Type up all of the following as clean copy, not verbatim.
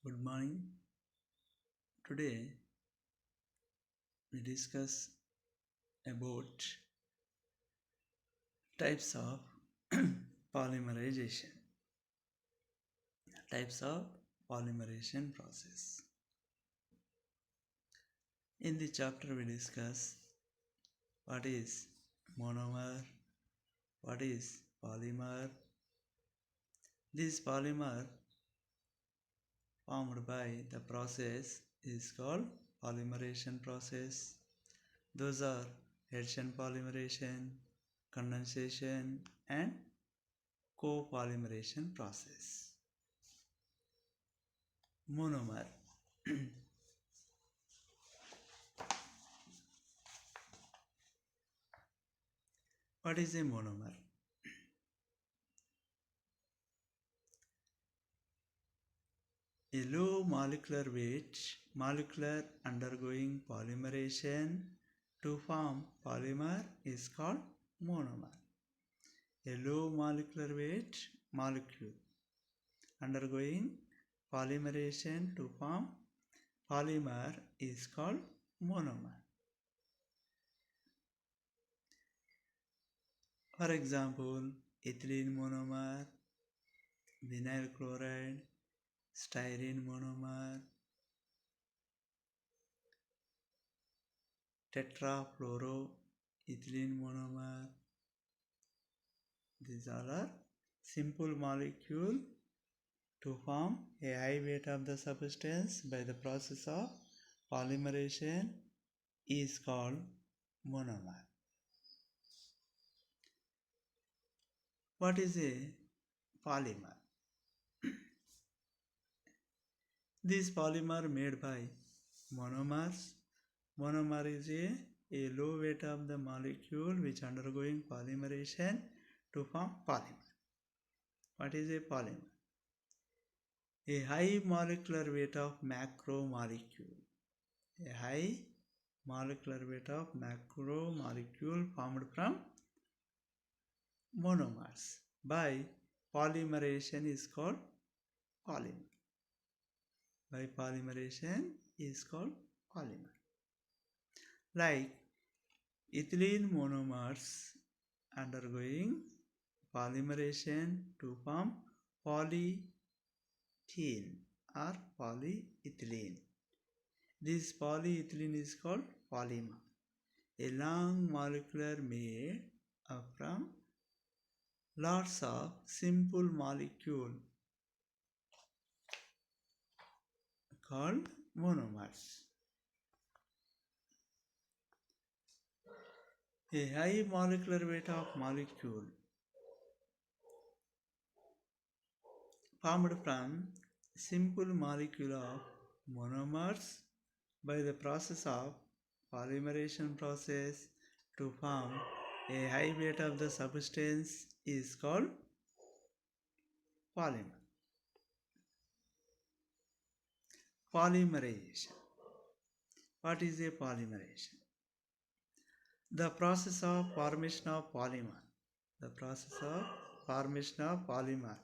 Good morning. Today we discuss about types of polymerization. Types of polymerization process. In the chapter we discuss what is monomer, what is polymer. This polymer formed by the process is called polymerization process. Those are addition polymerization, condensation and copolymerization process. Monomer. What is a monomer? A low molecular weight molecule undergoing polymerization to form polymer is called monomer. A low molecular weight molecule undergoing polymerization to form polymer is called monomer. For example, ethylene monomer, vinyl chloride, styrene monomer, tetrafluoroethylene monomer. These all are simple molecule to form a high weight of the substance by the process of polymerization is called monomer. What is a polymer? This polymer made by monomers. Monomer is a low weight of the molecule which undergoing polymerization to form polymer. What is a polymer? A high molecular weight of macromolecule. A high molecular weight of macromolecule formed from monomers by polymerization is called polymer. By polymerization is called polymer. Like ethylene monomers undergoing polymerization to form polyethylene or polyethylene. This polyethylene is called polymer. A long molecule made from lots of simple molecule called monomers. A high molecular weight of molecule formed from simple molecule of monomers by the process of polymerization process to form a high weight of the substance is called polymer. Polymerization. What is a polymerization? The process of formation of polymer. The process of formation of polymer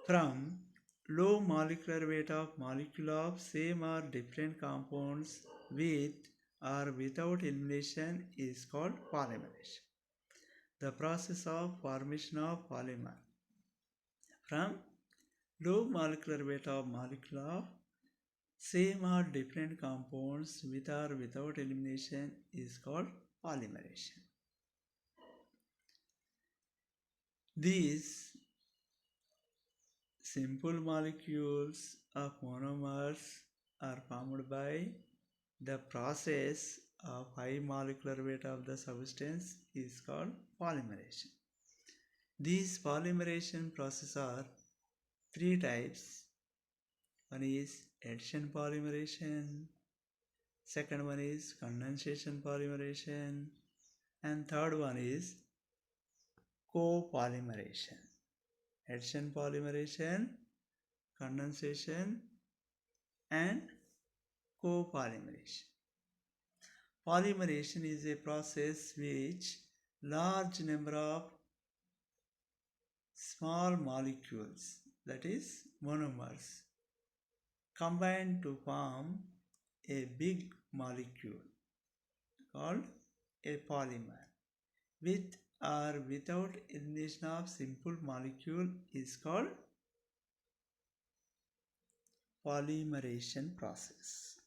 from low molecular weight of molecule of same or different compounds with or without elimination is called polymerization. The process of formation of polymer from low molecular weight of molecule of same or different compounds with or without elimination is called polymerization. These simple molecules of monomers are formed by the process of high molecular weight of the substance is called polymerization. These polymerization processes are three types. One is addition polymerization, second one is condensation polymerization, and third one is copolymerization. Addition polymerization, condensation, and copolymerization. Polymerization is a process which large number of small molecules that is monomers, combine to form a big molecule called a polymer. With or without elimination of simple molecule is called polymerization process.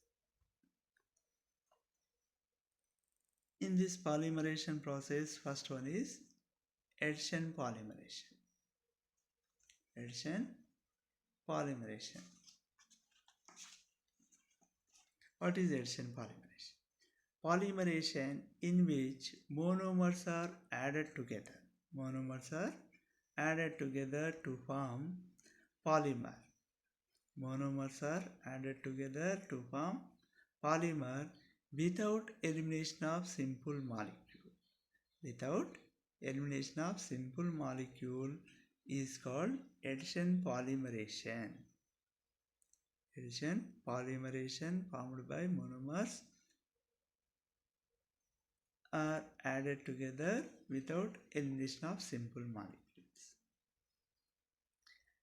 In this polymerization process, first one is addition polymerization. Addition polymerization. What is addition polymerization? Polymerization in which monomers are added together. Monomers are added together to form polymer. Monomers are added together to form polymer without elimination of simple molecule. Without elimination of simple molecule is called addition polymerization. Addition polymerization formed by monomers are added together without elimination of simple molecules.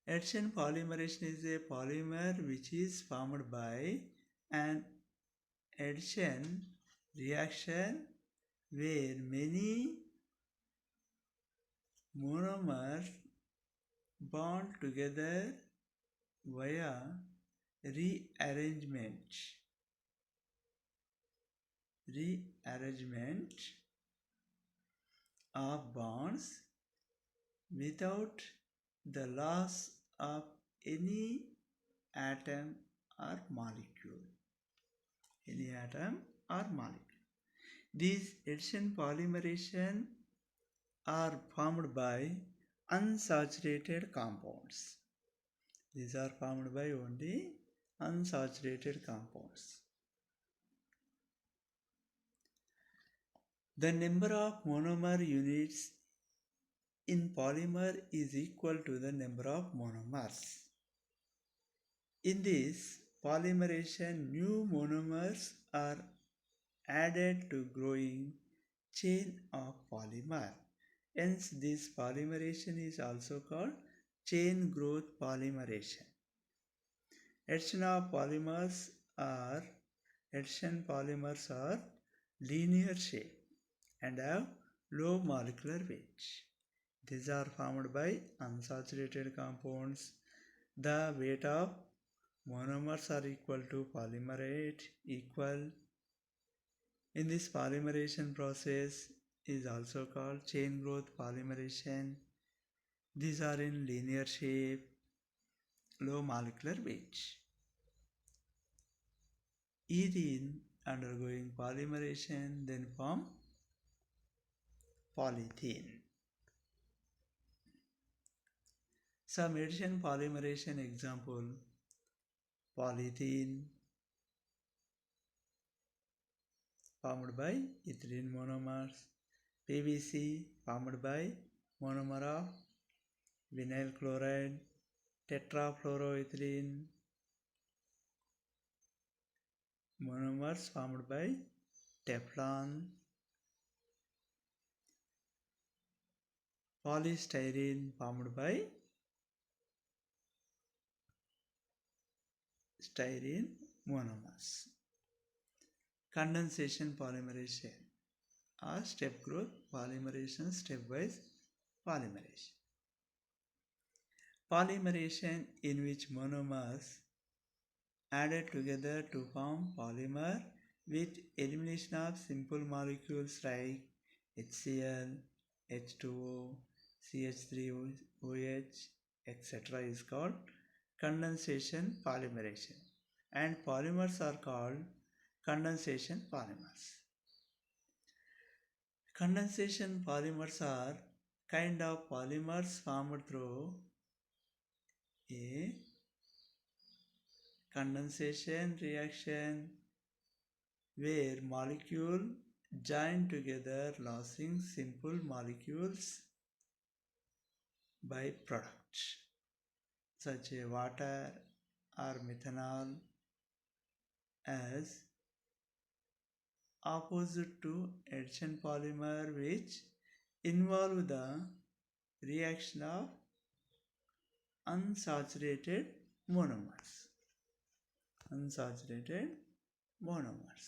Addition polymerization is a polymer which is formed by an addition reaction where many monomers bond together via rearrangement of bonds without the loss of any atom or molecule. These addition polymerization are formed by unsaturated compounds. These are formed by only unsaturated compounds. The number of monomer units in polymer is equal to the number of monomers. In this polymerization, new monomers are added to growing chain of polymer. Hence, this polymerization is also called chain growth polymerization. Addition polymers are linear shape and have low molecular weight. These are formed by unsaturated compounds. The weight of monomers are equal to polymer weight equal. In this polymerization process is also called chain growth polymerization. These are in linear shape, low molecular weight. Ethene undergoing polymerization then form polyethene. Some addition polymerization example: polyethene formed by ethylene monomers, PVC formed by monomer of vinyl chloride, tetrafluoroethylene monomers formed by Teflon, polystyrene formed by styrene monomers. Condensation polymerization or step growth polymerization, stepwise polymerization. Polymerization in which monomers added together to form polymer with elimination of simple molecules like HCl, H2O, CH3OH, etc. is called condensation polymerization, and polymers are called condensation polymers. Condensation polymers are kind of polymers formed through a condensation reaction where molecules join together losing simple molecules by product such as water or methanol, as opposite to addition polymer which involve the reaction of unsaturated monomers. Unsaturated monomers.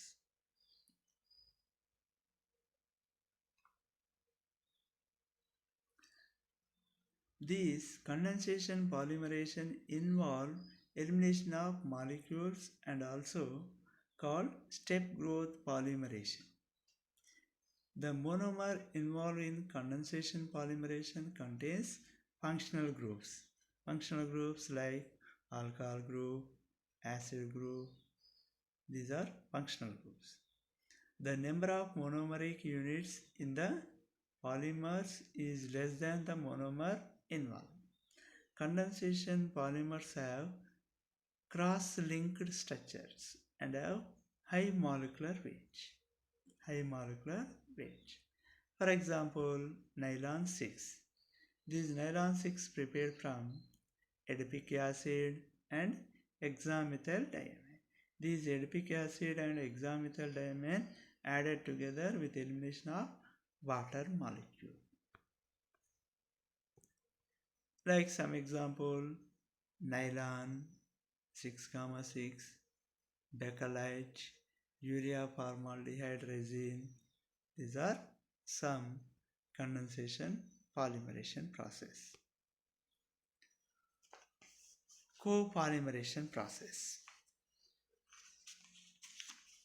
These condensation polymerization involve elimination of molecules and also called step growth polymerization. The monomer involved in condensation polymerization contains functional groups. Functional groups like alkyl group, acid group, these are functional groups. The number of monomeric units in the polymers is less than the monomer involved. Condensation polymers have cross-linked structures and have high molecular weight. High molecular weight. For example, nylon 6. This nylon 6 prepared from adipic acid and hexamethyldiamine. These adipic acid and hexamethyldiamine added together with elimination of water molecule. Like some example, nylon 6,6, bakelite, urea formaldehyde resin. These are some condensation polymerization process. Copolymerization process.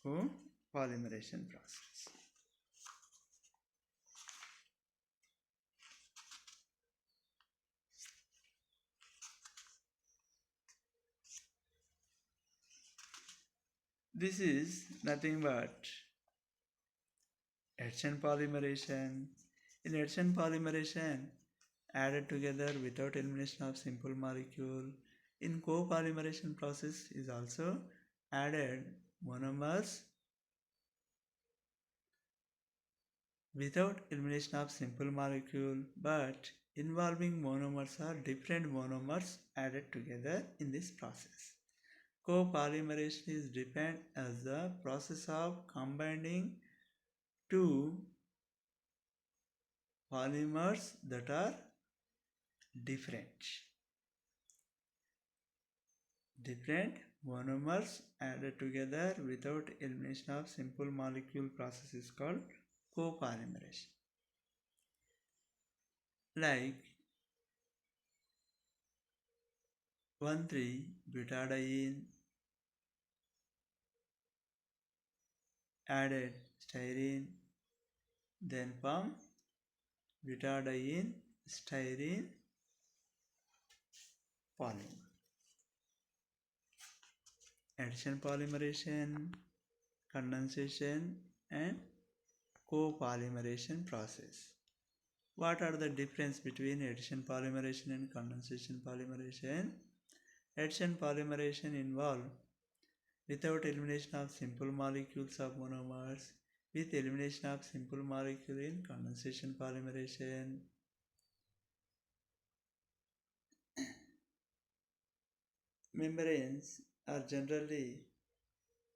Copolymerization process. This is nothing but addition polymerization. In addition polymerization, added together without elimination of simple molecule. In copolymerization process is also added monomers without elimination of simple molecule, but involving monomers or different monomers added together in this process. Copolymerization is defined as the process of combining two polymers that are different. Different monomers added together without elimination of simple molecule process is called copolymerization. Like 1,3-butadiene added styrene, then form butadiene styrene polymer. Addition polymerization, condensation and copolymerization process. What are the difference between addition polymerization and condensation polymerization? Addition polymerization involve without elimination of simple molecules of monomers with elimination of simple molecule in condensation polymerization. Membranes are generally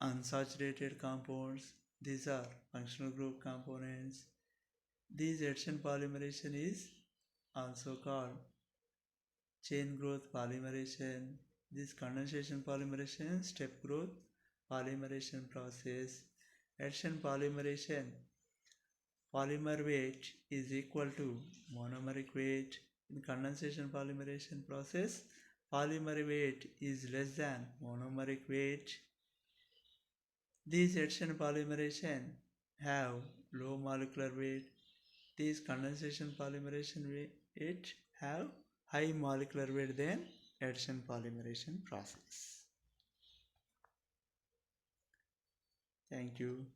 unsaturated compounds. These are functional group components. This addition polymerization is also called chain growth polymerization. This condensation polymerization step growth polymerization process. Addition polymerization, polymer weight is equal to monomeric weight. In condensation polymerization process, polymer weight is less than monomeric weight. These addition polymerization have low molecular weight. These condensation polymerization weight have high molecular weight than addition polymerization process. Thank you.